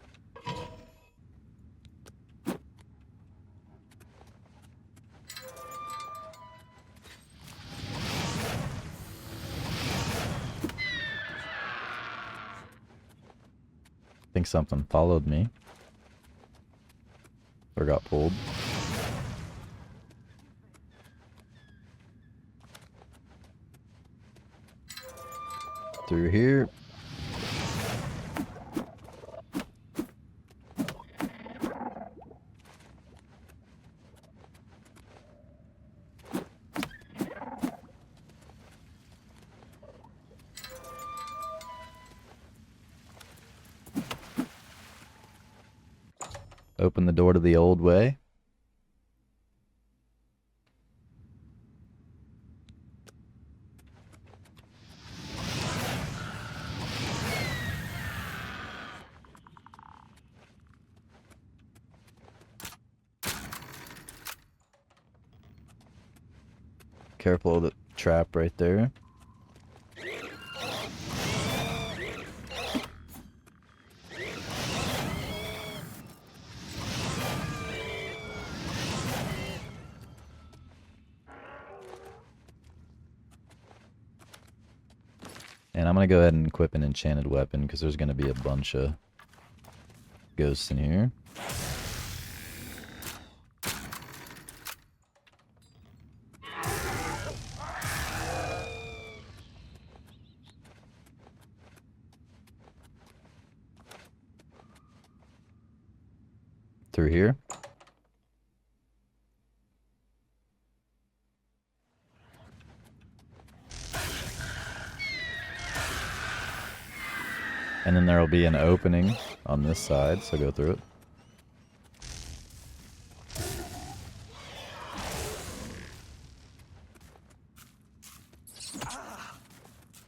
I think something followed me. Or got pulled. Through here. Open the door to the old way. Careful of the trap right there. And I'm going to go ahead and equip an enchanted weapon because there's going to be a bunch of ghosts in here. Through here. And then there will be an opening on this side, so go through it.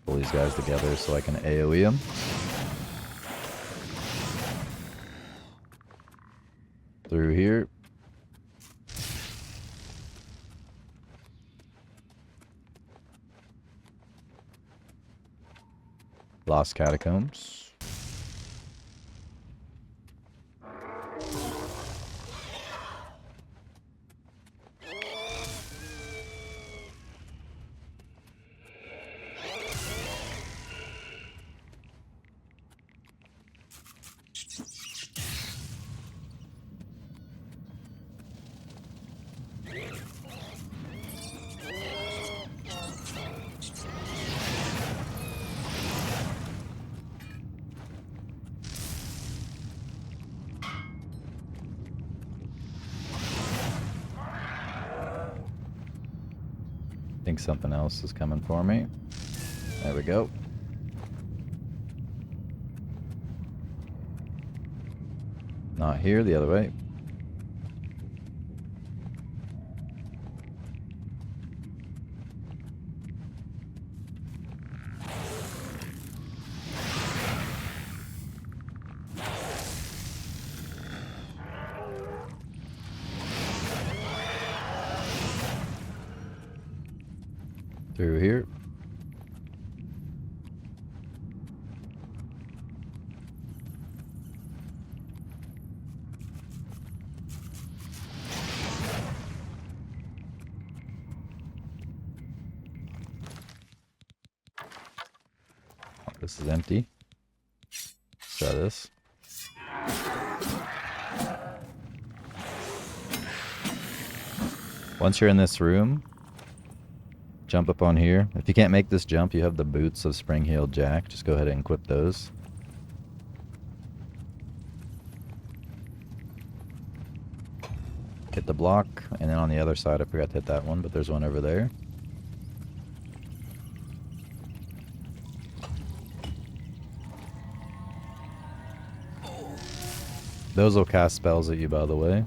Pull these guys together so I can AoE them. Through here. Lost Catacombs. I think something else is coming for me. There we go. Not here, the other way. Through here. Oh, this is empty. Let's try this. Once you're in this room, jump up on here. If you can't make this jump, you have the boots of Springheel Jack. Just go ahead and equip those. Hit the block, and then on the other side, I forgot to hit that one, but there's one over there. Those will cast spells at you, by the way.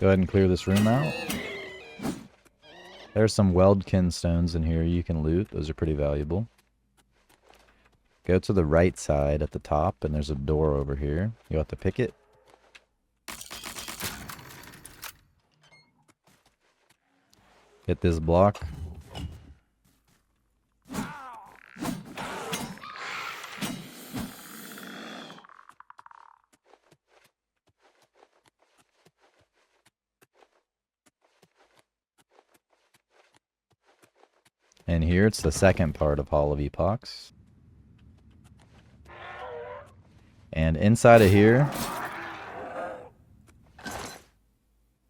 Go ahead and clear this room out. There's some Weldkin stones in here you can loot. Those are pretty valuable. Go to the right side at the top, and there's a door over here. You have to pick it. Hit this block. And here it's the second part of Hall of Epochs. And inside of here,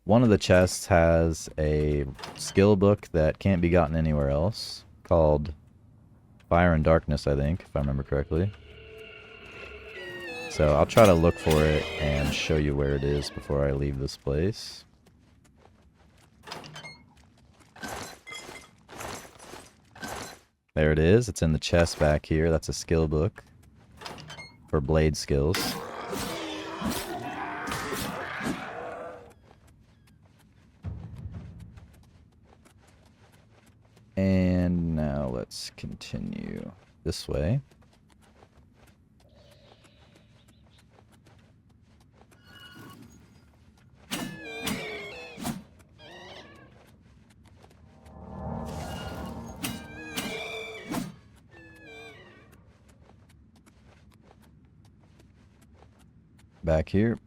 one of the chests has a skill book that can't be gotten anywhere else, called Fire and Darkness, I think, if I remember correctly. So I'll try to look for it and show you where it is before I leave this place. There it is. It's in the chest back here. That's a skill book for blade skills. And now let's continue this way. Back here.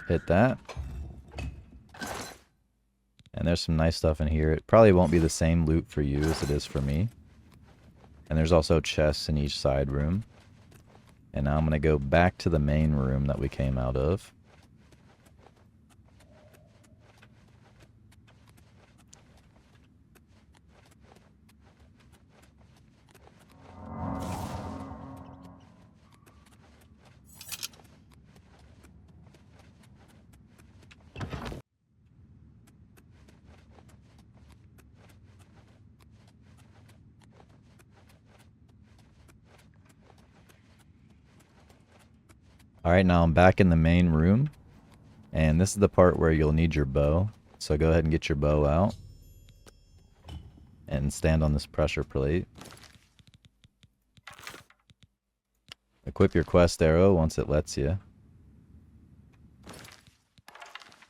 Hit that. And there's some nice stuff in here. It probably won't be the same loot for you as it is for me. And there's also chests in each side room. And now I'm going to go back to the main room that we came out of. Alright, now I'm back in the main room. And this is the part where you'll need your bow. So go ahead and get your bow out. And stand on this pressure plate. Equip your quest arrow once it lets you.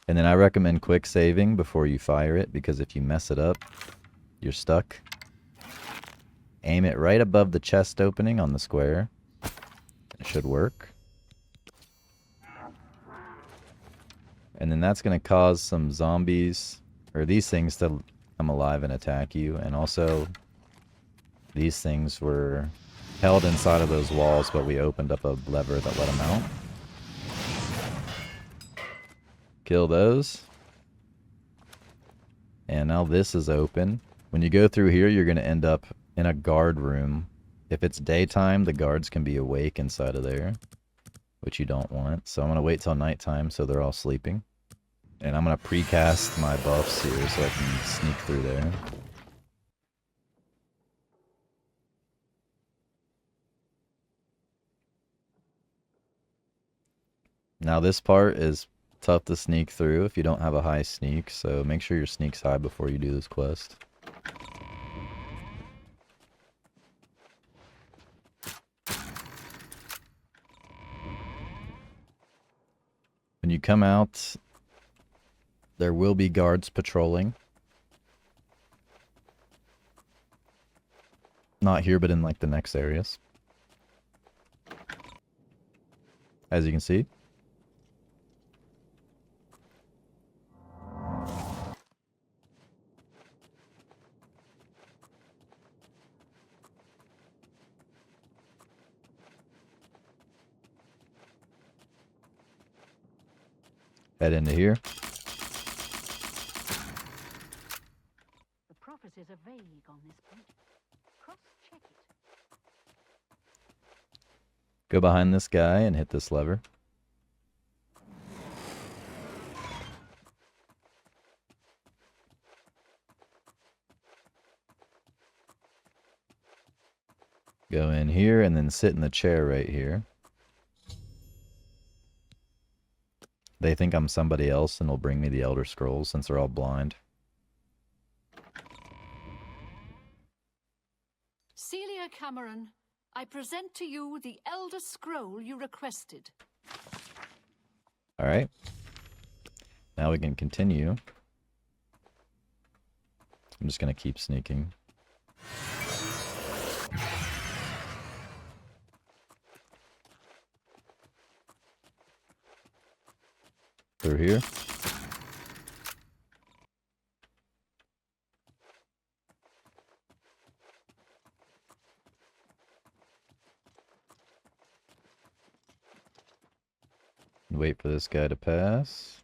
And then I recommend quick saving before you fire it, because if you mess it up, you're stuck. Aim it right above the chest opening on the square. It should work. And then that's going to cause some zombies, or these things, to come alive and attack you. And also, these things were held inside of those walls, but we opened up a lever that let them out. Kill those. And now this is open. When you go through here, you're going to end up in a guard room. If it's daytime, the guards can be awake inside of there, which you don't want. So I'm going to wait till nighttime so they're all sleeping. And I'm going to precast my buffs here so I can sneak through there. Now this part is tough to sneak through if you don't have a high sneak, so make sure your sneak's high before you do this quest. When you come out, there will be guards patrolling. Not here, but in like the next areas. As you can see. Head into here.
The prophecies are vague on this point. Cross-check it.
Go behind this guy and hit this lever. Go in here and then sit in the chair right here. They think I'm somebody else and will bring me the Elder Scrolls since they're all blind.
Celia Cameron, I present to you the Elder Scroll you requested.
Alright. Now we can continue. I'm just going to keep sneaking. Through here. Wait for this guy to pass.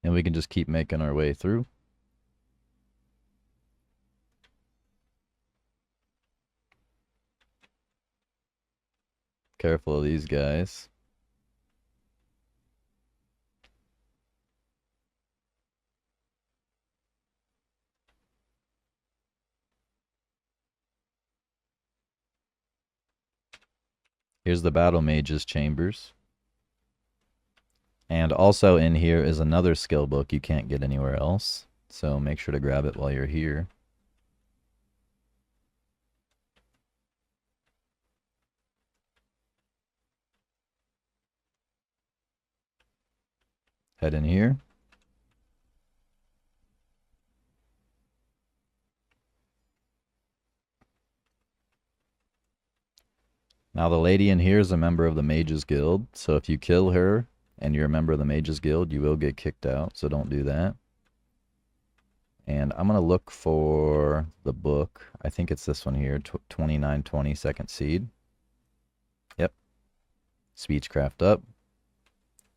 And we can just keep making our way through. Careful of these guys. Here's the Battle Mage's chambers. And also in here is another skill book you can't get anywhere else. So make sure to grab it while you're here. Head in here. Now the lady in here is a member of the Mages Guild, so if you kill her and you're a member of the Mages Guild, you will get kicked out, so don't do that. And I'm going to look for the book. I think it's this one here, 2920 Second Seed. Yep. Speechcraft up.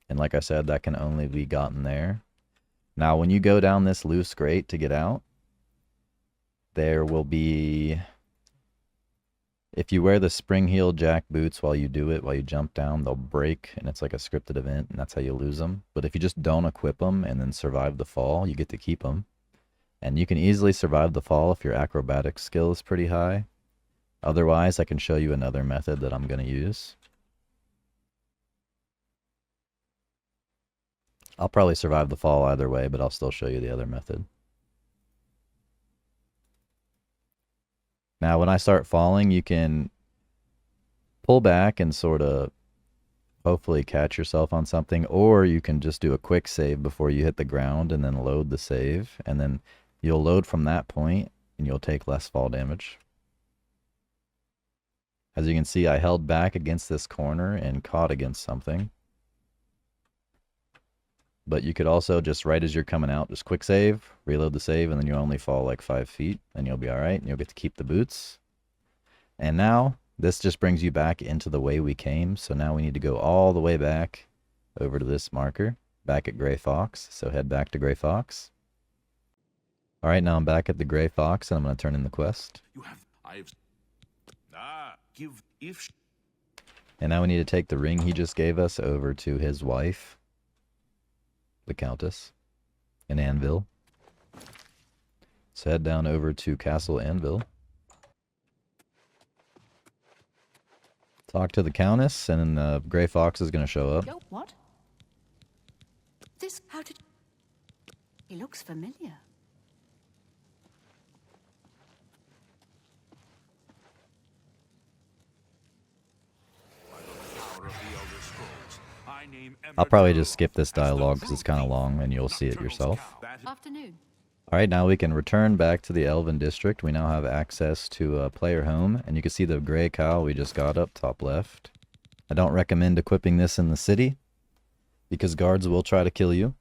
And like I said, that can only be gotten there. Now, when you go down this loose grate to get out, there will be... If you wear the Springheel Jack boots while you do it, while you jump down, they'll break, and it's like a scripted event, and that's how you lose them. But if you just don't equip them and then survive the fall, you get to keep them. And you can easily survive the fall if your acrobatic skill is pretty high. Otherwise, I can show you another method that I'm going to use. I'll probably survive the fall either way, but I'll still show you the other method. Now, when I start falling, you can pull back and sort of hopefully catch yourself on something, or you can just do a quick save before you hit the ground and then load the save, and then you'll load from that point and you'll take less fall damage. As you can see, I held back against this corner and caught against something. But you could also just, right as you're coming out, just quick save, reload the save, and then you only fall like 5 feet, and you'll be alright, and you'll get to keep the boots. And now, this just brings you back into the way we came, so now we need to go all the way back over to this marker, back at Grey Fox, so head back to Grey Fox. Alright, now I'm back at the Grey Fox, and I'm going to turn in the quest. And now we need to take the ring he just gave us over to his wife, the Countess, in Anvil. So head down over to Castle Anvil. Talk to the Countess, and then Grey Fox is going to show up.
Yo, what? This, how did... He looks familiar.
I'll probably just skip this dialogue because it's kind of long and you'll see it yourself.
Afternoon.
Alright, now we can return back to the Elven District. We now have access to a player home, and you can see the gray cowl we just got up top left. I don't recommend equipping this in the city because guards will try to kill you.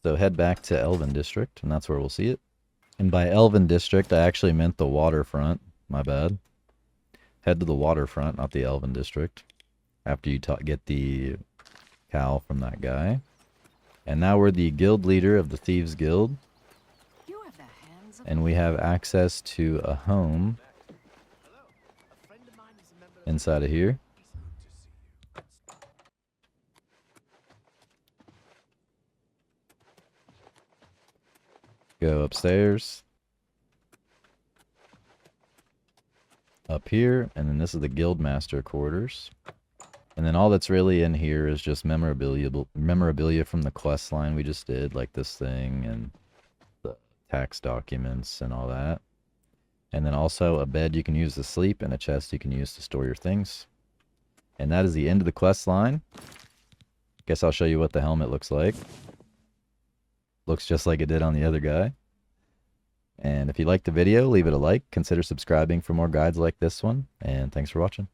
So head back to Elven District, and that's where we'll see it. And by Elven District, I actually meant the waterfront. My bad. Head to the waterfront, not the Elven District, after you get the cowl from that guy. And now we're the guild leader of the Thieves Guild. And we have access to a home inside of here. Go upstairs. Up here, and then this is the Guildmaster quarters. And then all that's really in here is just memorabilia from the quest line we just did, like this thing and the tax documents and all that. And then also a bed you can use to sleep and a chest you can use to store your things. And that is the end of the quest line. Guess I'll show you what the helmet looks like. Looks just like it did on the other guy. And if you liked the video, leave it a like. Consider subscribing for more guides like this one. And thanks for watching.